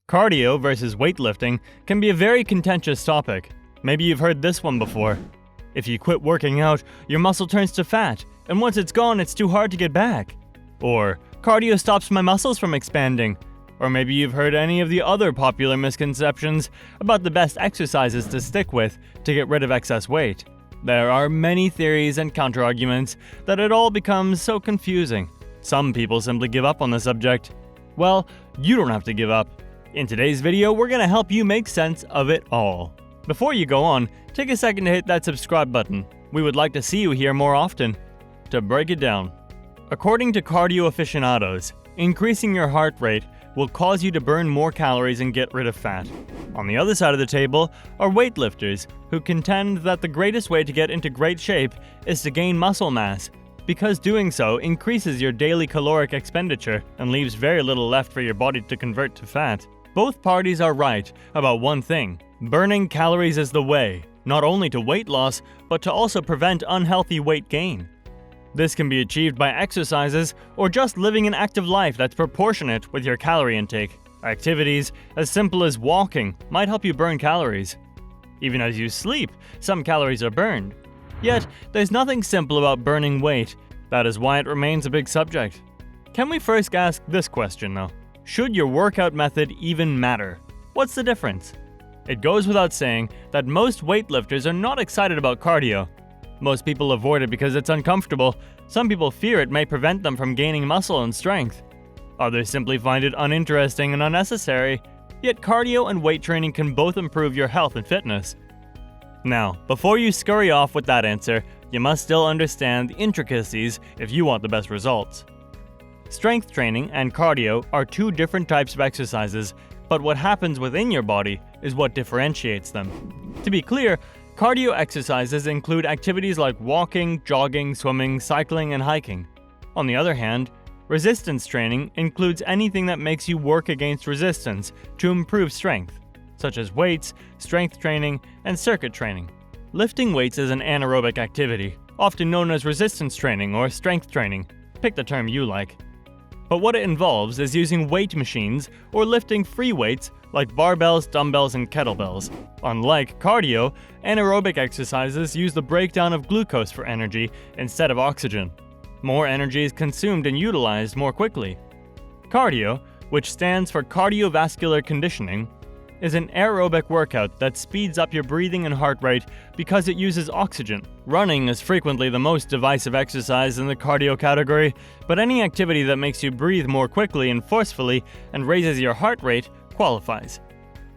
Cardio versus weightlifting can be a very contentious topic. Maybe you've heard this one before. If you quit working out, your muscle turns to fat, and once it's gone, it's too hard to get back. Or, cardio stops my muscles from expanding. Or maybe you've heard any of the other popular misconceptions about the best exercises to stick with to get rid of excess weight. There are many theories and counterarguments that it all becomes so confusing. Some people simply give up on the subject. Well, you don't have to give up. In today's video, we're going to help you make sense of it all. Before you go on, take a second to hit that subscribe button. We would like to see you here more often. To break it down, according to cardio aficionados, increasing your heart rate will cause you to burn more calories and get rid of fat. On the other side of the table are weightlifters, who contend that the greatest way to get into great shape is to gain muscle mass, because doing so increases your daily caloric expenditure and leaves very little left for your body to convert to fat. Both parties are right about one thing: burning calories is the way, not only to weight loss, but to also prevent unhealthy weight gain. This can be achieved by exercises or just living an active life that's proportionate with your calorie intake. Activities as simple as walking might help you burn calories. Even as you sleep, some calories are burned. Yet, there's nothing simple about burning weight. That is why it remains a big subject. Can we first ask this question though? Should your workout method even matter? What's the difference? It goes without saying that most weightlifters are not excited about cardio. Most people avoid it because it's uncomfortable. Some people fear it may prevent them from gaining muscle and strength. Others simply find it uninteresting and unnecessary. Yet cardio and weight training can both improve your health and fitness. Now, before you scurry off with that answer, you must still understand the intricacies if you want the best results. Strength training and cardio are two different types of exercises, but what happens within your body is what differentiates them. To be clear, cardio exercises include activities like walking, jogging, swimming, cycling, and hiking. On the other hand, resistance training includes anything that makes you work against resistance to improve strength, such as weights, strength training, and circuit training. Lifting weights is an anaerobic activity, often known as resistance training or strength training. Pick the term you like. But what it involves is using weight machines or lifting free weights like barbells, dumbbells, and kettlebells. Unlike cardio, anaerobic exercises use the breakdown of glucose for energy instead of oxygen. More energy is consumed and utilized more quickly. Cardio, which stands for cardiovascular conditioning, is an aerobic workout that speeds up your breathing and heart rate because it uses oxygen. Running is frequently the most divisive exercise in the cardio category, but any activity that makes you breathe more quickly and forcefully and raises your heart rate qualifies.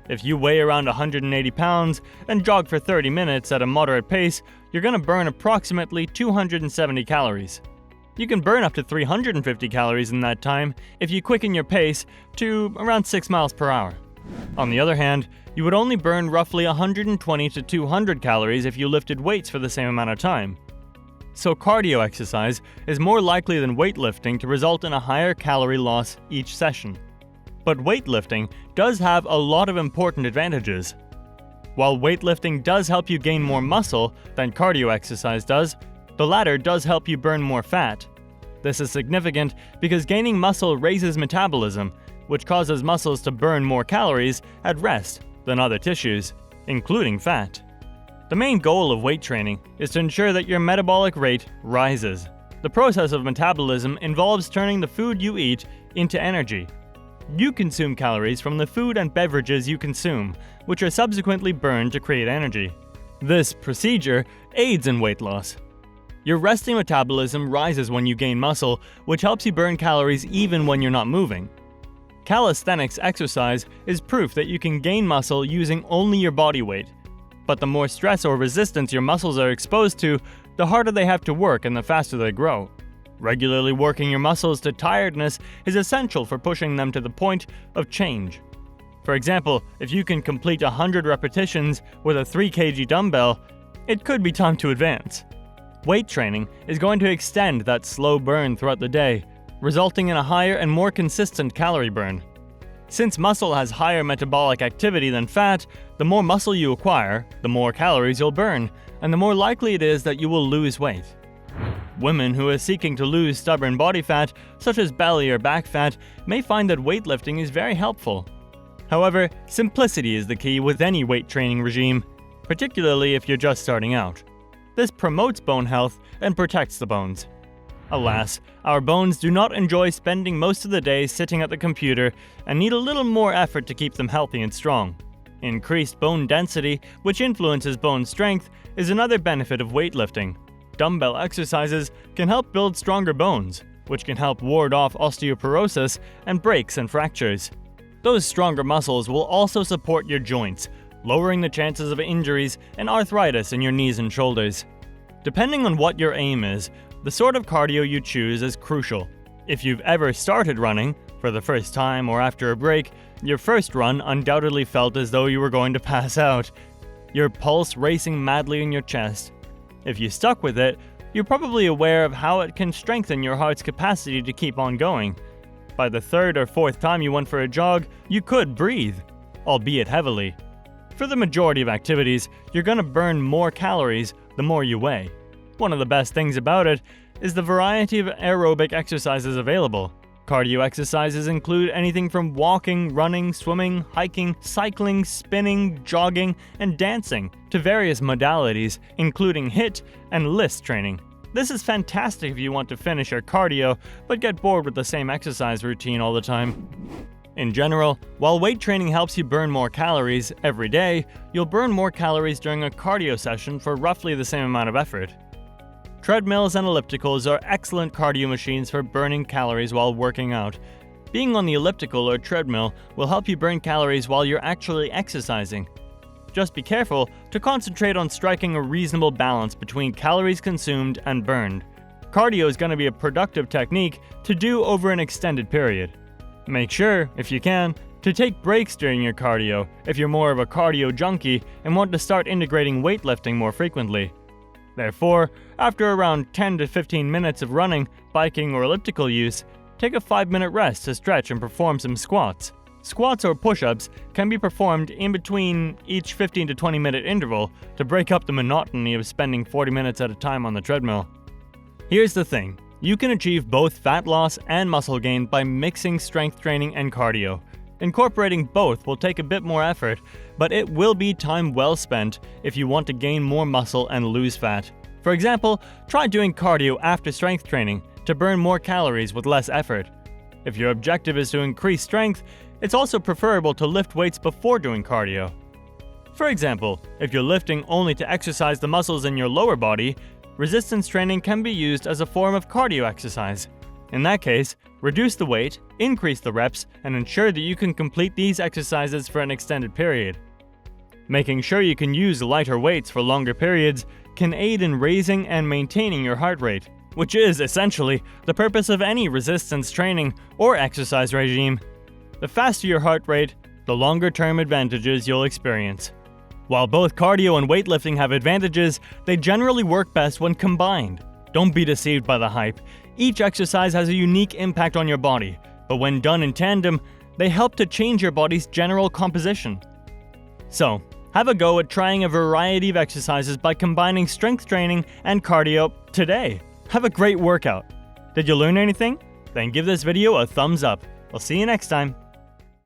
If you weigh around 180 pounds and jog for 30 minutes at a moderate pace, you're going to burn approximately 270 calories. You can burn up to 350 calories in that time if you quicken your pace to around 6 miles per hour. On the other hand, you would only burn roughly 120 to 200 calories if you lifted weights for the same amount of time. So cardio exercise is more likely than weightlifting to result in a higher calorie loss each session. But weightlifting does have a lot of important advantages. While weightlifting does help you gain more muscle than cardio exercise does, the latter does help you burn more fat. This is significant because gaining muscle raises metabolism, which causes muscles to burn more calories at rest than other tissues, including fat. The main goal of weight training is to ensure that your metabolic rate rises. The process of metabolism involves turning the food you eat into energy. You consume calories from the food and beverages you consume, which are subsequently burned to create energy. This procedure aids in weight loss. Your resting metabolism rises when you gain muscle, which helps you burn calories even when you're not moving. Calisthenics exercise is proof that you can gain muscle using only your body weight. But the more stress or resistance your muscles are exposed to, the harder they have to work and the faster they grow. Regularly working your muscles to tiredness is essential for pushing them to the point of change. For example, if you can complete 100 repetitions with a 3 kg dumbbell, it could be time to advance. Weight training is going to extend that slow burn throughout the day, resulting in a higher and more consistent calorie burn. Since muscle has higher metabolic activity than fat, the more muscle you acquire, the more calories you'll burn, and the more likely it is that you will lose weight. Women who are seeking to lose stubborn body fat, such as belly or back fat, may find that weightlifting is very helpful. However, simplicity is the key with any weight training regime, particularly if you're just starting out. This promotes bone health and protects the bones. Alas, our bones do not enjoy spending most of the day sitting at the computer and need a little more effort to keep them healthy and strong. Increased bone density, which influences bone strength, is another benefit of weightlifting. Dumbbell exercises can help build stronger bones, which can help ward off osteoporosis and breaks and fractures. Those stronger muscles will also support your joints, lowering the chances of injuries and arthritis in your knees and shoulders. Depending on what your aim is, the sort of cardio you choose is crucial. If you've ever started running, for the first time or after a break, your first run undoubtedly felt as though you were going to pass out, your pulse racing madly in your chest. If you stuck with it, you're probably aware of how it can strengthen your heart's capacity to keep on going. By the third or fourth time you went for a jog, you could breathe, albeit heavily. For the majority of activities, you're going to burn more calories the more you weigh. One of the best things about it is the variety of aerobic exercises available. Cardio exercises include anything from walking, running, swimming, hiking, cycling, spinning, jogging, and dancing, to various modalities, including HIIT and LIST training. This is fantastic if you want to finish your cardio, but get bored with the same exercise routine all the time. In general, while weight training helps you burn more calories every day, you'll burn more calories during a cardio session for roughly the same amount of effort. Treadmills and ellipticals are excellent cardio machines for burning calories while working out. Being on the elliptical or treadmill will help you burn calories while you're actually exercising. Just be careful to concentrate on striking a reasonable balance between calories consumed and burned. Cardio is going to be a productive technique to do over an extended period. Make sure, if you can, to take breaks during your cardio if you're more of a cardio junkie and want to start integrating weightlifting more frequently. Therefore, after around 10 to 15 minutes of running, biking, or elliptical use, take a 5-minute rest to stretch and perform some squats. Squats or push-ups can be performed in between each 15 to 20 minute interval to break up the monotony of spending 40 minutes at a time on the treadmill. Here's the thing, you can achieve both fat loss and muscle gain by mixing strength training and cardio. Incorporating both will take a bit more effort, but it will be time well spent if you want to gain more muscle and lose fat. For example, try doing cardio after strength training to burn more calories with less effort. If your objective is to increase strength, it's also preferable to lift weights before doing cardio. For example, if you're lifting only to exercise the muscles in your lower body, resistance training can be used as a form of cardio exercise. In that case, reduce the weight, increase the reps, and ensure that you can complete these exercises for an extended period. Making sure you can use lighter weights for longer periods can aid in raising and maintaining your heart rate, which is essentially the purpose of any resistance training or exercise regime. The faster your heart rate, the longer-term advantages you'll experience. While both cardio and weightlifting have advantages, they generally work best when combined. Don't be deceived by the hype. Each exercise has a unique impact on your body, but when done in tandem, they help to change your body's general composition. So, have a go at trying a variety of exercises by combining strength training and cardio today. Have a great workout. Did you learn anything? Then give this video a thumbs up. I'll see you next time.